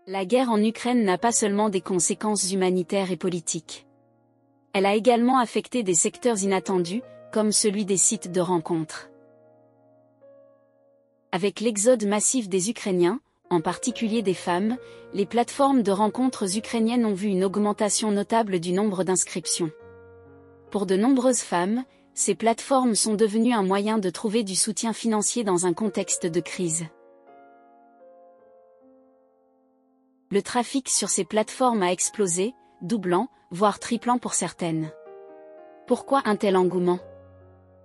La guerre en Ukraine n'a pas seulement des conséquences humanitaires et politiques. Elle a également affecté des secteurs inattendus, comme celui des sites de rencontres. Avec l'exode massif des Ukrainiens, en particulier des femmes, les plateformes de rencontres ukrainiennes ont vu une augmentation notable du nombre d'inscriptions. Pour de nombreuses femmes, ces plateformes sont devenues un moyen de trouver du soutien financier dans un contexte de crise. Le trafic sur ces plateformes a explosé, doublant, voire triplant pour certaines. Pourquoi un tel engouement ?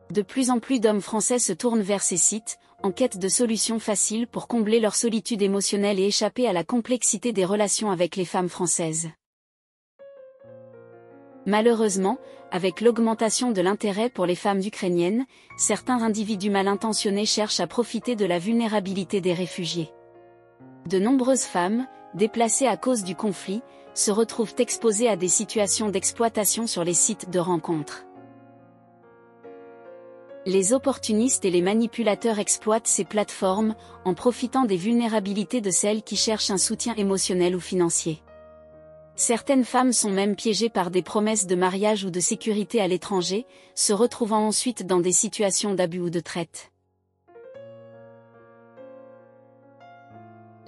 De plus en plus d'hommes français se tournent vers ces sites, en quête de solutions faciles pour combler leur solitude émotionnelle et échapper à la complexité des relations avec les femmes françaises. Malheureusement, avec l'augmentation de l'intérêt pour les femmes ukrainiennes, certains individus mal intentionnés cherchent à profiter de la vulnérabilité des réfugiés. De nombreuses femmes, déplacées à cause du conflit, se retrouvent exposées à des situations d'exploitation sur les sites de rencontres. Les opportunistes et les manipulateurs exploitent ces plateformes, en profitant des vulnérabilités de celles qui cherchent un soutien émotionnel ou financier. Certaines femmes sont même piégées par des promesses de mariage ou de sécurité à l'étranger, se retrouvant ensuite dans des situations d'abus ou de traite.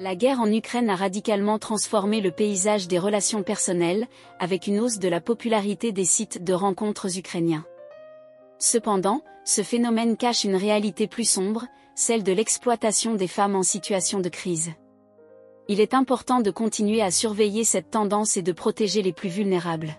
La guerre en Ukraine a radicalement transformé le paysage des relations personnelles, avec une hausse de la popularité des sites de rencontres ukrainiens. Cependant, ce phénomène cache une réalité plus sombre, celle de l'exploitation des femmes en situation de crise. Il est important de continuer à surveiller cette tendance et de protéger les plus vulnérables.